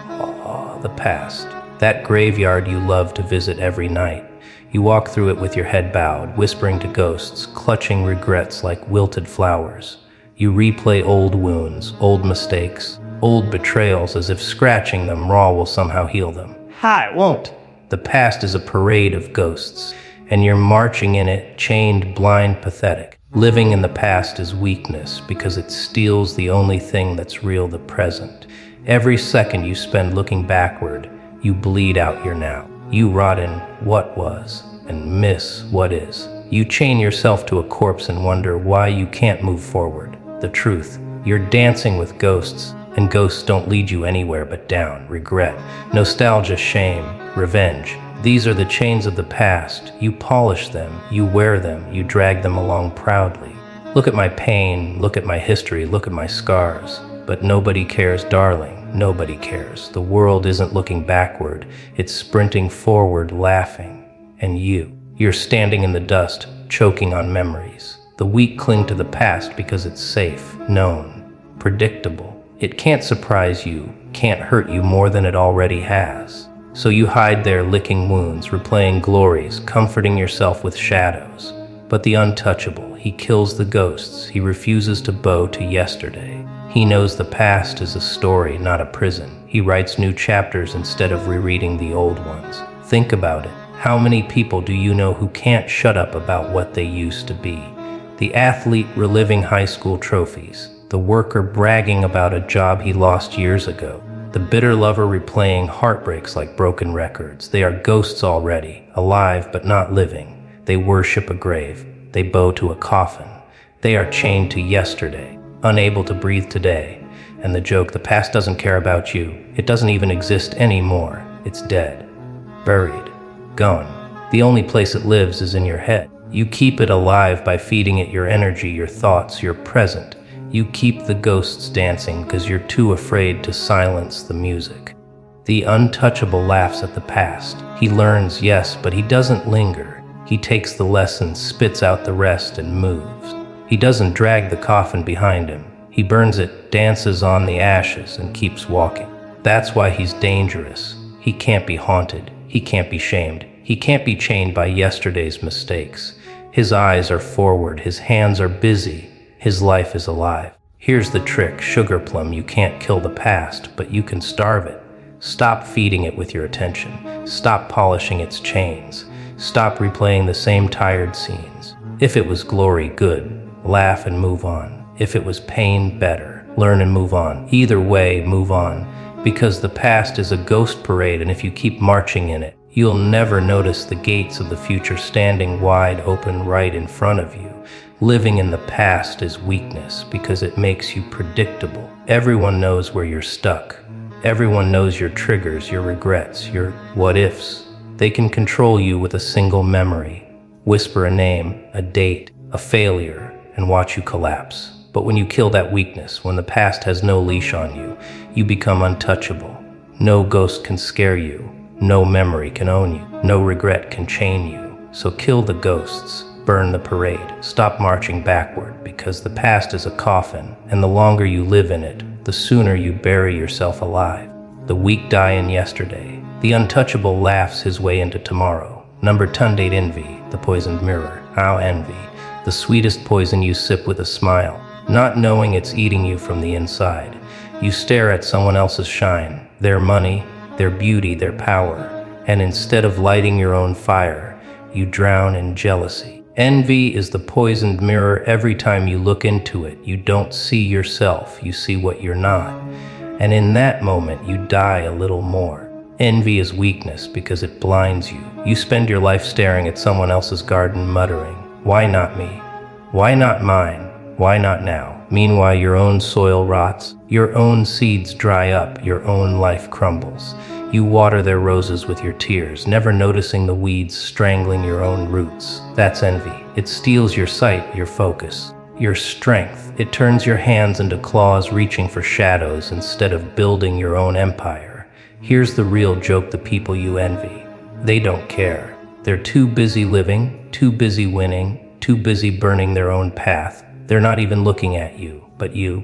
Oh, the past. That graveyard you love to visit every night. You walk through it with your head bowed, whispering to ghosts, clutching regrets like wilted flowers. You replay old wounds, old mistakes, old betrayals, as if scratching them raw will somehow heal them. It won't. The past is a parade of ghosts, and you're marching in it, chained, blind, pathetic. Living in the past is weakness, because it steals the only thing that's real, the present. Every second you spend looking backward, you bleed out your now. You rot in what was and miss what is. You chain yourself to a corpse and wonder why you can't move forward. The truth, you're dancing with ghosts, and ghosts don't lead you anywhere but down. Regret, nostalgia, shame, revenge. These are the chains of the past. You polish them, you wear them, you drag them along proudly. Look at my pain, look at my history, look at my scars. But nobody cares, darling. Nobody cares. The world isn't looking backward. It's sprinting forward, laughing. And you're standing in the dust, choking on memories. The weak cling to the past because it's safe, known, predictable. It can't surprise you, can't hurt you more than it already has. So you hide there, licking wounds, replaying glories, comforting yourself with shadows. But the untouchable, he kills the ghosts. He refuses to bow to yesterday. He knows the past is a story, not a prison. He writes new chapters instead of rereading the old ones. Think about it. How many people do you know who can't shut up about what they used to be? The athlete reliving high school trophies. The worker bragging about a job he lost years ago. The bitter lover replaying heartbreaks like broken records. They are ghosts already, alive but not living. They worship a grave. They bow to a coffin. They are chained to yesterday, unable to breathe today. And the joke, the past doesn't care about you. It doesn't even exist anymore. It's dead, buried, gone. The only place it lives is in your head. You keep it alive by feeding it your energy, your thoughts, your present. You keep the ghosts dancing because you're too afraid to silence the music. The untouchable laughs at the past. He learns, yes, but he doesn't linger. He takes the lessons, spits out the rest, and moves. He doesn't drag the coffin behind him. He burns it, dances on the ashes, and keeps walking. That's why he's dangerous. He can't be haunted. He can't be shamed. He can't be chained by yesterday's mistakes. His eyes are forward. His hands are busy. His life is alive. Here's the trick, sugar plum. You can't kill the past, but you can starve it. Stop feeding it with your attention. Stop polishing its chains. Stop replaying the same tired scenes. If it was glory, good. Laugh and move on. If it was pain, better. Learn and move on. Either way, move on. Because the past is a ghost parade, and if you keep marching in it, you'll never notice the gates of the future standing wide open right in front of you. Living in the past is weakness because it makes you predictable. Everyone knows where you're stuck. Everyone knows your triggers, your regrets, your what-ifs. They can control you with a single memory. Whisper a name, a date, a failure, and watch you collapse. But when you kill that weakness, when the past has no leash on you, you become untouchable. No ghost can scare you. No memory can own you. No regret can chain you. So kill the ghosts. Burn the parade. Stop marching backward, because the past is a coffin, and the longer you live in it, the sooner you bury yourself alive. The weak die in yesterday. The untouchable laughs his way into tomorrow. Number 10, envy, the poisoned mirror. How envy, the sweetest poison you sip with a smile, not knowing it's eating you from the inside. You stare at someone else's shine, their money, their beauty, their power, and instead of lighting your own fire, you drown in jealousy. Envy is the poisoned mirror. Every time you look into it, you don't see yourself, you see what you're not. And in that moment, you die a little more. Envy is weakness because it blinds you. You spend your life staring at someone else's garden, muttering, "Why not me? Why not mine? Why not now?" Meanwhile, your own soil rots, your own seeds dry up, your own life crumbles. You water their roses with your tears, never noticing the weeds strangling your own roots. That's envy. It steals your sight, your focus, your strength. It turns your hands into claws reaching for shadows instead of building your own empire. Here's the real joke: the people you envy, they don't care. They're too busy living, too busy winning, too busy burning their own path. They're not even looking at you, but you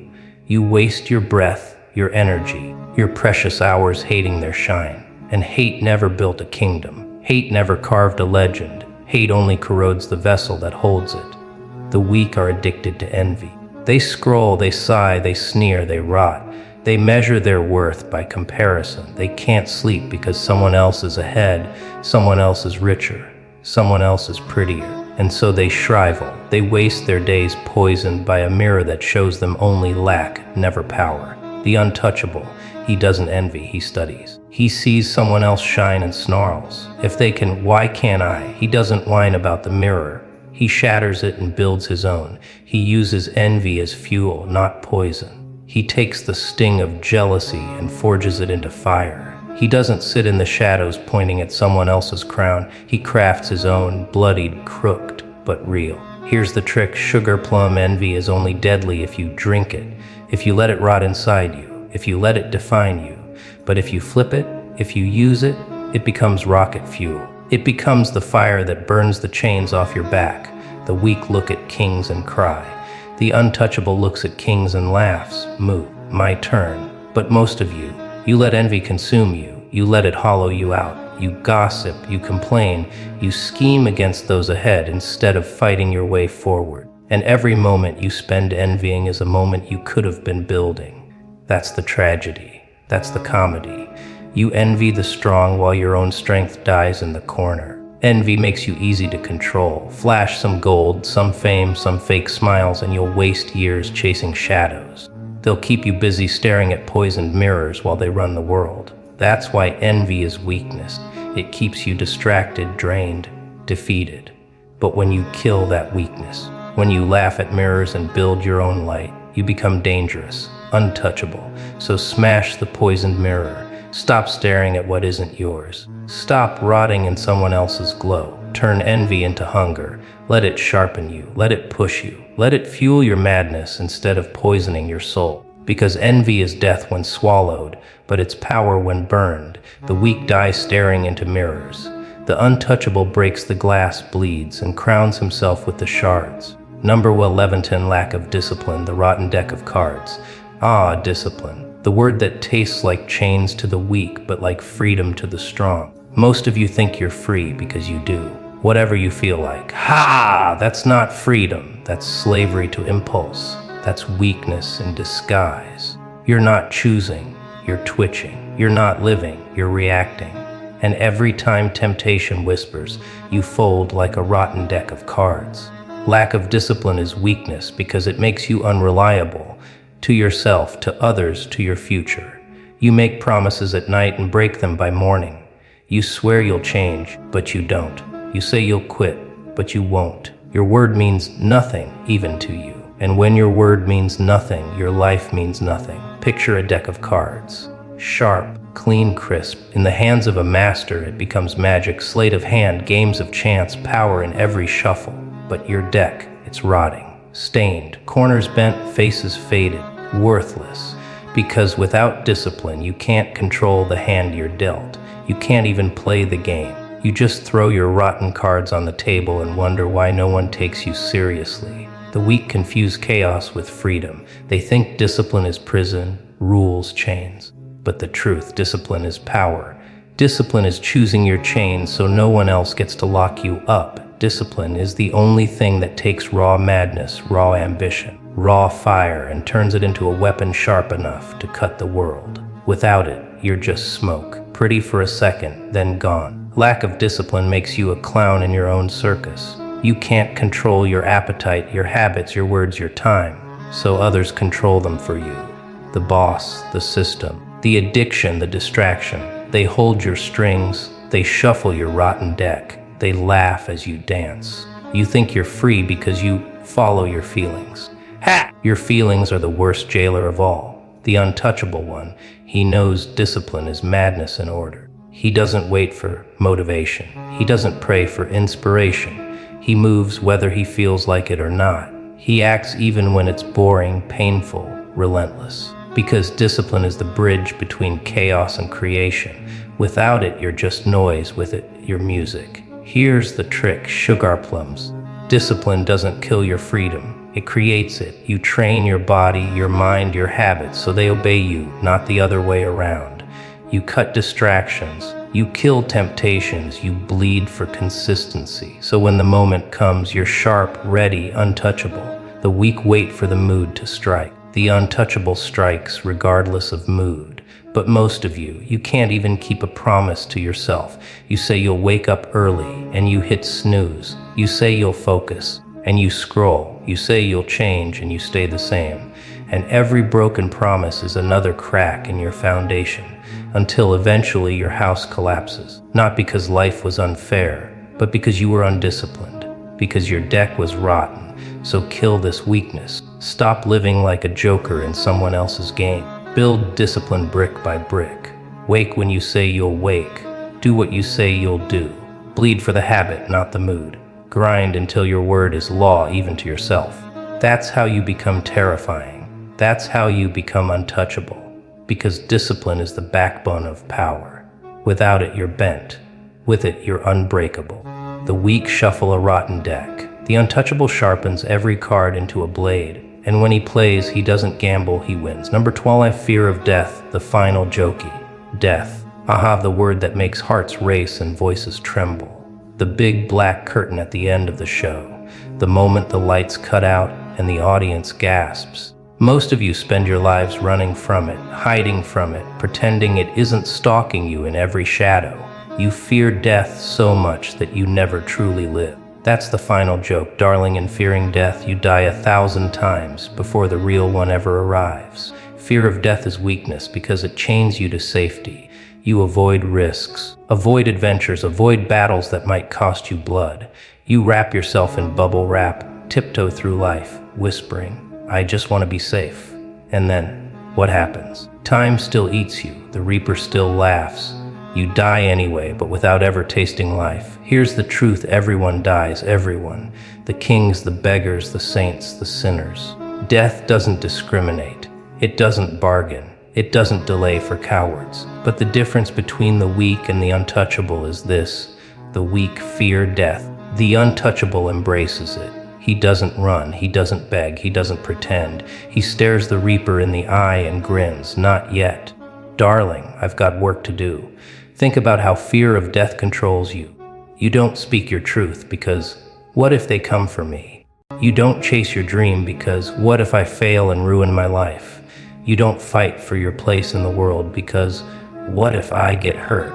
waste your breath, your energy, your precious hours hating their shine. And hate never built a kingdom. Hate never carved a legend. Hate only corrodes the vessel that holds it. The weak are addicted to envy. They scroll, they sigh, they sneer, they rot. They measure their worth by comparison. They can't sleep because someone else is ahead, someone else is richer, someone else is prettier. And so they shrivel. They waste their days poisoned by a mirror that shows them only lack, never power. The untouchable, he doesn't envy, he studies. He sees someone else shine and snarls. If they can, why can't I? He doesn't whine about the mirror. He shatters it and builds his own. He uses envy as fuel, not poison. He takes the sting of jealousy and forges it into fire. He doesn't sit in the shadows pointing at someone else's crown. He crafts his own, bloodied, crooked, but real. Here's the trick, sugar plum: envy is only deadly if you drink it, if you let it rot inside you, if you let it define you. But if you flip it, if you use it, it becomes rocket fuel. It becomes the fire that burns the chains off your back. The weak look at kings and cry. The untouchable looks at kings and laughs. Moo, my turn. But most of you let envy consume you. You let it hollow you out. You gossip, you complain, you scheme against those ahead instead of fighting your way forward. And every moment you spend envying is a moment you could have been building. That's the tragedy. That's the comedy. You envy the strong while your own strength dies in the corner. Envy makes you easy to control. Flash some gold, some fame, some fake smiles, and you'll waste years chasing shadows. They'll keep you busy staring at poisoned mirrors while they run the world. That's why envy is weakness. It keeps you distracted, drained, defeated. But when you kill that weakness, when you laugh at mirrors and build your own light, you become dangerous, untouchable. So smash the poisoned mirror. Stop staring at what isn't yours. Stop rotting in someone else's glow. Turn envy into hunger. Let it sharpen you. Let it push you. Let it fuel your madness instead of poisoning your soul. Because envy is death when swallowed, but it's power when burned. The weak die staring into mirrors. The untouchable breaks the glass, bleeds, and crowns himself with the shards. Number 11, lack of discipline, the rotten deck of cards. Ah, discipline. The word that tastes like chains to the weak, but like freedom to the strong. Most of you think you're free because you do whatever you feel like. Ha! That's not freedom. That's slavery to impulse. That's weakness in disguise. You're not choosing, you're twitching. You're not living, you're reacting. And every time temptation whispers, you fold like a rotten deck of cards. Lack of discipline is weakness because it makes you unreliable to yourself, to others, to your future. You make promises at night and break them by morning. You swear you'll change, but you don't. You say you'll quit, but you won't. Your word means nothing, even to you. And when your word means nothing, your life means nothing. Picture a deck of cards. Sharp, clean, crisp. In the hands of a master, it becomes magic. Sleight of hand, games of chance, power in every shuffle. But your deck, it's rotting, stained, corners bent, faces faded, worthless. Because without discipline, you can't control the hand you're dealt. You can't even play the game. You just throw your rotten cards on the table and wonder why no one takes you seriously. The weak confuse chaos with freedom. They think discipline is prison, rules, chains. But the truth, discipline is power. Discipline is choosing your chains so no one else gets to lock you up. Discipline is the only thing that takes raw madness, raw ambition, raw fire, and turns it into a weapon sharp enough to cut the world. Without it, you're just smoke. Pretty for a second, then gone. Lack of discipline makes you a clown in your own circus. You can't control your appetite, your habits, your words, your time, so others control them for you. The boss, the system, the addiction, the distraction. They hold your strings, they shuffle your rotten deck, they laugh as you dance. You think you're free because you follow your feelings. Ha! Your feelings are the worst jailer of all. The untouchable one. He knows discipline is madness in order. He doesn't wait for motivation. He doesn't pray for inspiration. He moves whether he feels like it or not. He acts even when it's boring, painful, relentless. Because discipline is the bridge between chaos and creation. Without it, you're just noise. With it, you're music. Here's the trick, sugar plums. Discipline doesn't kill your freedom. It creates it. You train your body, your mind, your habits so they obey you, not the other way around. You cut distractions. You kill temptations. You bleed for consistency. So when the moment comes, you're sharp, ready, untouchable. The weak wait for the mood to strike. The untouchable strikes regardless of mood. But most of you can't even keep a promise to yourself. You say you'll wake up early and you hit snooze. You say you'll focus and you scroll. You say you'll change and you stay the same. And every broken promise is another crack in your foundation until eventually your house collapses. Not because life was unfair, but because you were undisciplined, because your deck was rotten. So kill this weakness. Stop living like a joker in someone else's game. Build discipline brick by brick. Wake when you say you'll wake. Do what you say you'll do. Bleed for the habit, not the mood. Grind until your word is law even to yourself. That's how you become terrifying. That's how you become untouchable. Because discipline is the backbone of power. Without it, you're bent. With it, you're unbreakable. The weak shuffle a rotten deck. The untouchable sharpens every card into a blade. And when he plays, he doesn't gamble, he wins. Number 12, fear of death, the final jokey. Death. Aha, the word that makes hearts race and voices tremble. The big black curtain at the end of the show. The moment the lights cut out and the audience gasps. Most of you spend your lives running from it, hiding from it, pretending it isn't stalking you in every shadow. You fear death so much that you never truly live. That's the final joke, darling. In fearing death, you die 1,000 times before the real one ever arrives. Fear of death is weakness because it chains you to safety. You avoid risks, avoid adventures, avoid battles that might cost you blood. You wrap yourself in bubble wrap, tiptoe through life, whispering, I just want to be safe. And then, what happens? Time still eats you, the reaper still laughs, You die anyway, but without ever tasting life. Here's the truth: everyone dies, everyone. The kings, the beggars, the saints, the sinners. Death doesn't discriminate. It doesn't bargain. It doesn't delay for cowards. But the difference between the weak and the untouchable is this: the weak fear death. The untouchable embraces it. He doesn't run, he doesn't beg, he doesn't pretend. He stares the reaper in the eye and grins, "Not yet. Darling, I've got work to do." Think about how fear of death controls you. You don't speak your truth because, what if they come for me? You don't chase your dream because, what if I fail and ruin my life? You don't fight for your place in the world because, what if I get hurt?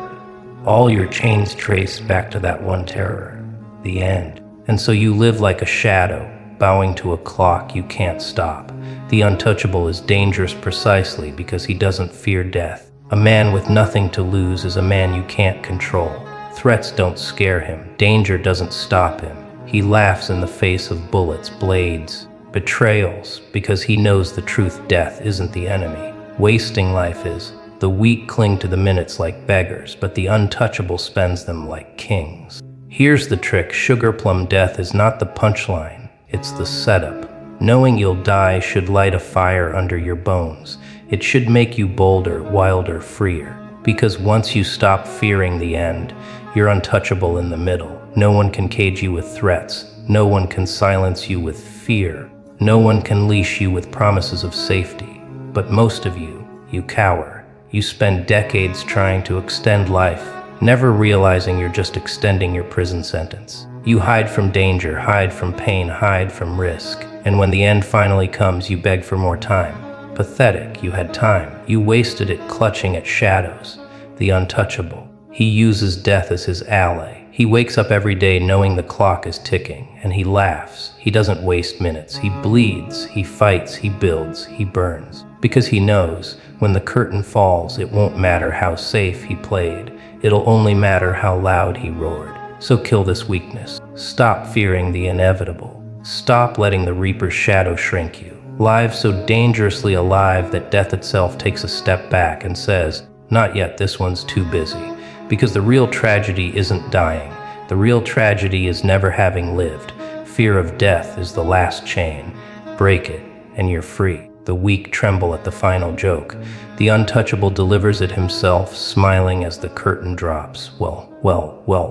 All your chains trace back to that one terror, the end. And so you live like a shadow, bowing to a clock you can't stop. The untouchable is dangerous precisely because he doesn't fear death. A man with nothing to lose is a man you can't control. Threats don't scare him. Danger doesn't stop him. He laughs in the face of bullets, blades, betrayals, because he knows the truth: death isn't the enemy. Wasting life is. The weak cling to the minutes like beggars, but the untouchable spends them like kings. Here's the trick: sugar plum death is not the punchline, it's the setup. Knowing you'll die should light a fire under your bones. It should make you bolder, wilder, freer. Because once you stop fearing the end, you're untouchable in the middle. No one can cage you with threats. No one can silence you with fear. No one can leash you with promises of safety. But most of you cower. You spend decades trying to extend life, never realizing you're just extending your prison sentence. You hide from danger, hide from pain, hide from risk. And when the end finally comes, you beg for more time. Pathetic, you had time. You wasted it clutching at shadows. The untouchable. He uses death as his ally. He wakes up every day knowing the clock is ticking, and he laughs. He doesn't waste minutes. He bleeds, he fights, he builds, he burns. Because he knows, when the curtain falls, it won't matter how safe he played. It'll only matter how loud he roared. So kill this weakness. Stop fearing the inevitable. Stop letting the reaper's shadow shrink you. Lives so dangerously alive that death itself takes a step back and says, "Not yet, this one's too busy." Because the real tragedy isn't dying. The real tragedy is never having lived. Fear of death is the last chain. Break it, and you're free. The weak tremble at the final joke. The untouchable delivers it himself, smiling as the curtain drops. Well,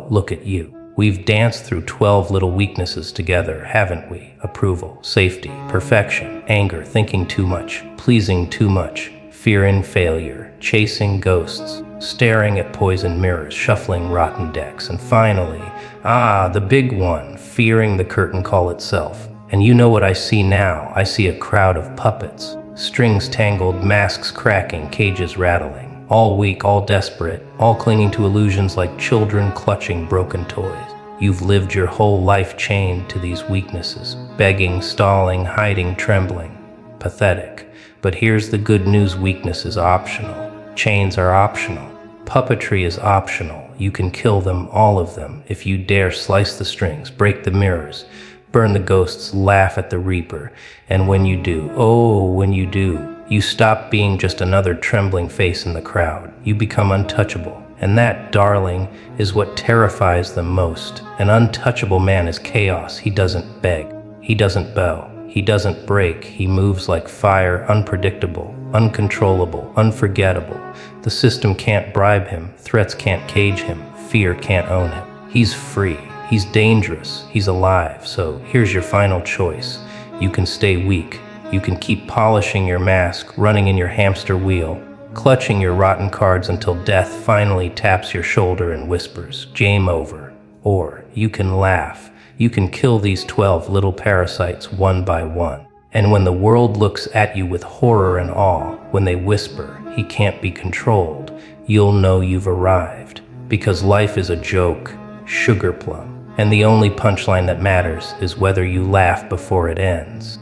look at you. We've danced through 12 little weaknesses together, haven't we? Approval, safety, perfection, anger, thinking too much, pleasing too much, fear in failure, chasing ghosts, staring at poisoned mirrors, shuffling rotten decks, and finally, the big one, fearing the curtain call itself. And you know what I see now? I see a crowd of puppets, strings tangled, masks cracking, cages rattling. All weak, all desperate, all clinging to illusions like children clutching broken toys. You've lived your whole life chained to these weaknesses, begging, stalling, hiding, trembling. Pathetic. But here's the good news: weakness is optional. Chains are optional. Puppetry is optional. You can kill them, all of them, if you dare slice the strings, break the mirrors, burn the ghosts, laugh at the reaper. And when you do, when you do, you stop being just another trembling face in the crowd. You become untouchable. And that, darling, is what terrifies them most. An untouchable man is chaos. He doesn't beg. He doesn't bow. He doesn't break. He moves like fire, unpredictable, uncontrollable, unforgettable. The system can't bribe him. Threats can't cage him. Fear can't own him. He's free. He's dangerous. He's alive. So here's your final choice. You can stay weak. You can keep polishing your mask, running in your hamster wheel, clutching your rotten cards until death finally taps your shoulder and whispers, "Game over." Or you can laugh. You can kill these 12 little parasites one by one. And when the world looks at you with horror and awe, when they whisper, "He can't be controlled," you'll know you've arrived. Because life is a joke, sugar plum. And the only punchline that matters is whether you laugh before it ends.